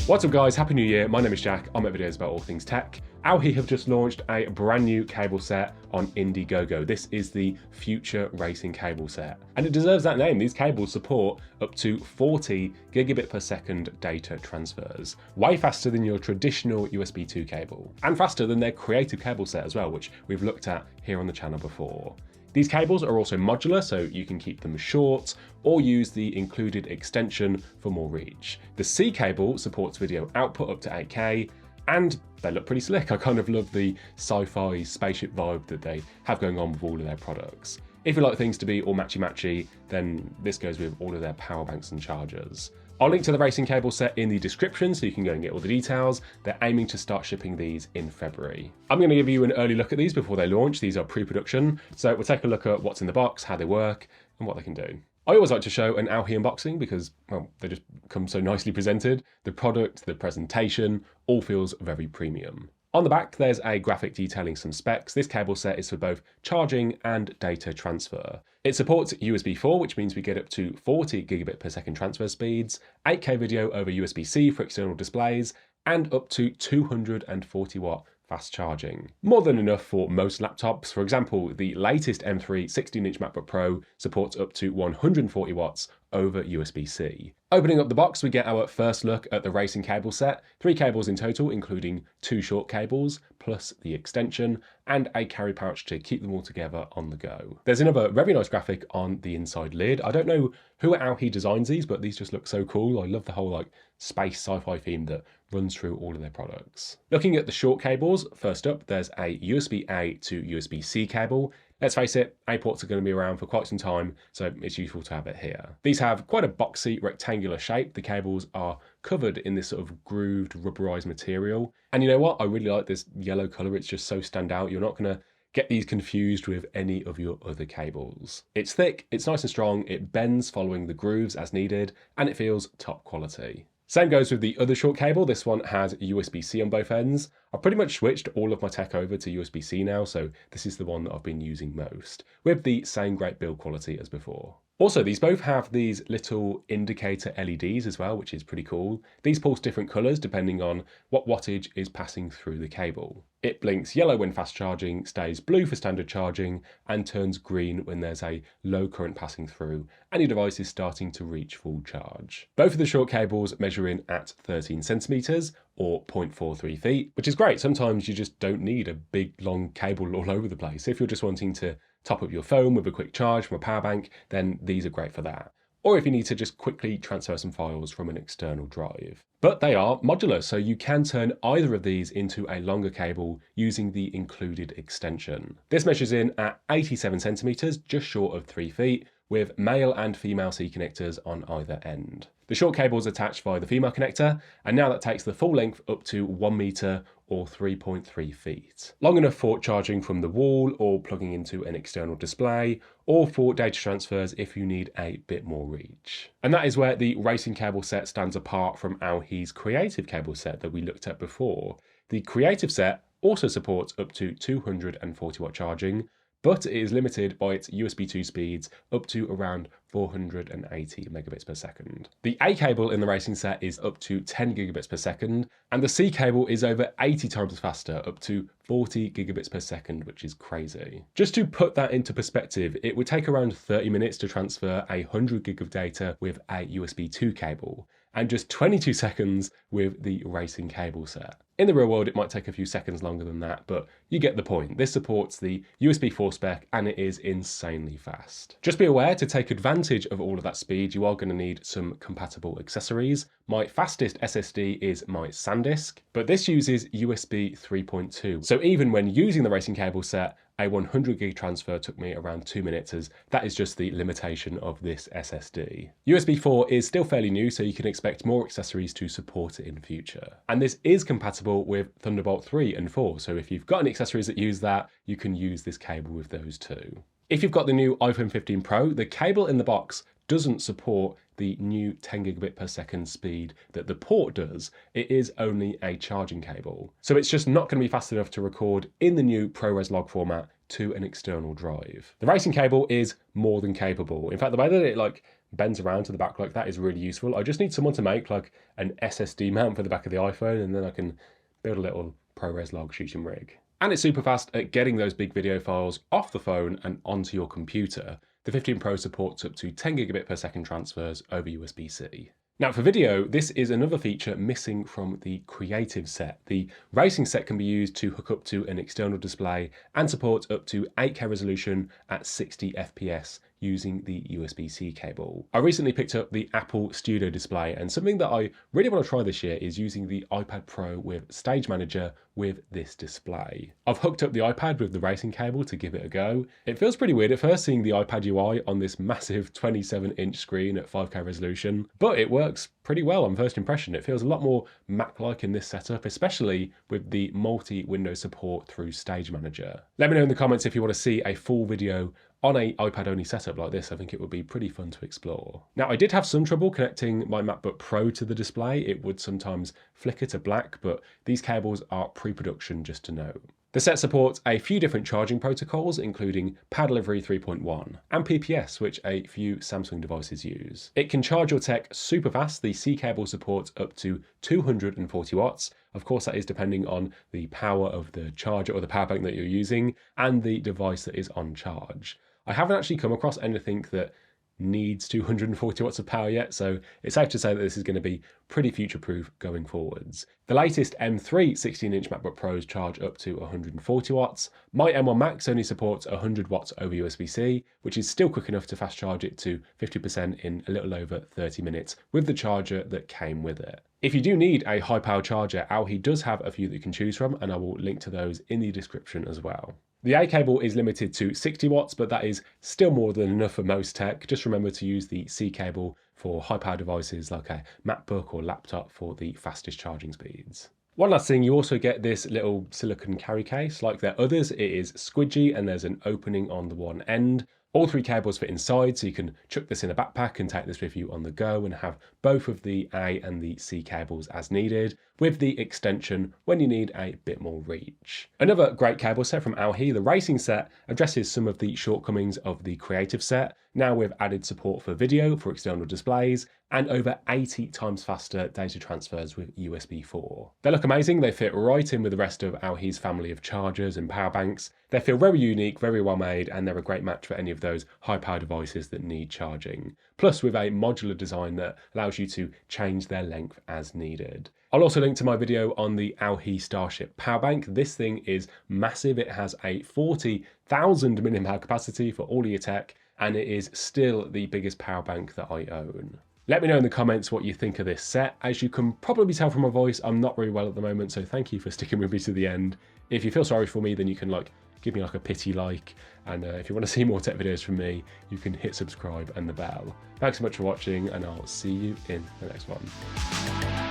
What's up guys, Happy New Year, my name is Jack, I make videos about all things tech. AOHi have just launched a brand new cable set on Indiegogo. This is the Future Racing cable set. And it deserves that name. These cables support up to 40 gigabit per second data transfers. Way faster than your traditional USB 2 cable. And faster than their creative cable set as well, which we've looked at here on the channel before. These cables are also modular, so you can keep them short or use the included extension for more reach. The C cable supports video output up to 8K, and they look pretty slick. I kind of love the sci-fi spaceship vibe that they have going on with all of their products. If you like things to be all matchy-matchy, then this goes with all of their power banks and chargers. I'll link to the racing cable set in the description so you can go and get all the details. They're aiming to start shipping these in February. I'm going to give you an early look at these before they launch. These are pre-production, so we'll take a look at what's in the box, how they work, and what they can do. I always like to show an AOHi unboxing because, well, they just come so nicely presented. The product, the presentation, all feels very premium. On the back, there's a graphic detailing some specs. This cable set is for both charging and data transfer. It supports USB 4, which means we get up to 40 gigabit per second transfer speeds, 8K video over USB-C for external displays, and up to 240 watt fast charging. More than enough for most laptops. For example, the latest M3 16-inch MacBook Pro supports up to 140 watts over USB-C. Opening up the box, we get our first look at the racing cable set. 3 cables in total, including 2 short cables, plus the extension, and a carry pouch to keep them all together on the go. There's another very nice graphic on the inside lid. I don't know who at AOHi designs these, but these just look so cool. I love the whole space sci-fi theme that runs through all of their products. Looking at the short cables, first up, there's a USB-A to USB-C cable. Let's face it, A ports are going to be around for quite some time, so it's useful to have it here. These have quite a boxy, rectangular shape. The cables are covered in this sort of grooved, rubberized material. And you know what? I really like this yellow color. It's just so standout. You're not going to get these confused with any of your other cables. It's thick, it's nice and strong, it bends following the grooves as needed, and it feels top quality. Same goes with the other short cable. This one has USB-C on both ends. I've pretty much switched all of my tech over to USB-C now, so this is the one that I've been using most, with the same great build quality as before. Also, these both have these little indicator LEDs as well, which is pretty cool. These pulse different colors depending on what wattage is passing through the cable. It blinks yellow when fast charging, stays blue for standard charging, and turns green when there's a low current passing through and your device is starting to reach full charge. Both of the short cables measure in at 13 centimeters or 0.43 feet, which is great. Sometimes you just don't need a big long cable all over the place. If you're just wanting to top up your phone with a quick charge from a power bank, then these are great for that. Or if you need to just quickly transfer some files from an external drive. But they are modular, so you can turn either of these into a longer cable using the included extension. This measures in at 87 centimeters, just short of 3 feet, with male and female C connectors on either end. The short cable is attached via the female connector, and now that takes the full length up to 1 meter or 3.3 feet. Long enough for charging from the wall or plugging into an external display, or for data transfers if you need a bit more reach. And that is where the racing cable set stands apart from AOHi's creative cable set that we looked at before. The creative set also supports up to 240 watt charging, but it is limited by its USB 2 speeds up to around 480 megabits per second. The A cable in the racing set is up to 10 gigabits per second, and the C cable is over 80 times faster, up to 40 gigabits per second, which is crazy. Just to put that into perspective, it would take around 30 minutes to transfer 100 gig of data with a USB 2 cable, and just 22 seconds with the racing cable set. In the real world, it might take a few seconds longer than that, but you get the point. This supports the USB 4 spec and it is insanely fast. Just be aware, to take advantage of all of that speed, you are going to need some compatible accessories. My fastest SSD is my SanDisk, but this uses USB 3.2. So even when using the racing cable set, a 100 gig transfer took me around 2 minutes, as that is just the limitation of this SSD. USB 4 is still fairly new, so you can expect more accessories to support it in future. And this is compatible with Thunderbolt 3 and 4, so if you've got any accessories that use that, you can use this cable with those too. If you've got the new iPhone 15 Pro, the cable in the box doesn't support the new 10 gigabit per second speed that the port does. It is only a charging cable. So it's just not going to be fast enough to record in the new ProRes log format to an external drive. The racing cable is more than capable. In fact, the way that it bends around to the back like that is really useful. I just need someone to make like an SSD mount for the back of the iPhone, and then I can build a little ProRes log shooting rig. And it's super fast at getting those big video files off the phone and onto your computer. The 15 Pro supports up to 10 gigabit per second transfers over USB-C. Now for video, this is another feature missing from the creative set. The racing set can be used to hook up to an external display and support up to 8K resolution at 60 FPS using the USB-C cable. I recently picked up the Apple Studio display, and something that I really want to try this year is using the iPad Pro with Stage Manager with this display. I've hooked up the iPad with the racing cable to give it a go. It feels pretty weird at first seeing the iPad UI on this massive 27-inch screen at 5K resolution, but it works pretty well on first impression. It feels a lot more Mac-like in this setup, especially with the multi-window support through Stage Manager. Let me know in the comments if you want to see a full video on an iPad-only setup like this. I think it would be pretty fun to explore. Now, I did have some trouble connecting my MacBook Pro to the display. It would sometimes flicker to black, but these cables are pre-production, just to note. The set supports a few different charging protocols, including Power Delivery 3.1 and PPS, which a few Samsung devices use. It can charge your tech super fast. The C cable supports up to 240 watts. Of course, that is depending on the power of the charger or the power bank that you're using and the device that is on charge. I haven't actually come across anything that needs 240 watts of power yet, so it's safe to say that this is going to be pretty future-proof going forwards. The latest M3 16-inch MacBook Pros charge up to 140 watts. My M1 Max only supports 100 watts over USB-C, which is still quick enough to fast charge it to 50% in a little over 30 minutes with the charger that came with it. If you do need a high-power charger, AOHi does have a few that you can choose from, and I will link to those in the description as well. The A cable is limited to 60 watts, but that is still more than enough for most tech. Just remember to use the C cable for high-power devices like a MacBook or laptop for the fastest charging speeds. One last thing, you also get this little silicone carry case. Like their others, it is squidgy and there's an opening on the one end. All three cables fit inside, so you can chuck this in a backpack and take this with you on the go and have both of the A and the C cables as needed, with the extension when you need a bit more reach. Another great cable set from AOHi, the racing set, addresses some of the shortcomings of the creative set, now with added support for video for external displays, and over 80 times faster data transfers with USB 4. They look amazing, they fit right in with the rest of AOHi's family of chargers and power banks. They feel very unique, very well made, and they're a great match for any of those high power devices that need charging. Plus with a modular design that allows you to change their length as needed. I'll also link to my video on the AOHi Starship power bank. This thing is massive. It has a 40,000 mAh capacity for all of your tech, and it is still the biggest power bank that I own. Let me know in the comments what you think of this set. As you can probably tell from my voice, I'm not very well at the moment, so thank you for sticking with me to the end. If you feel sorry for me, then you can give me a pity like, and if you want to see more tech videos from me, you can hit subscribe and the bell. Thanks so much for watching, and I'll see you in the next one.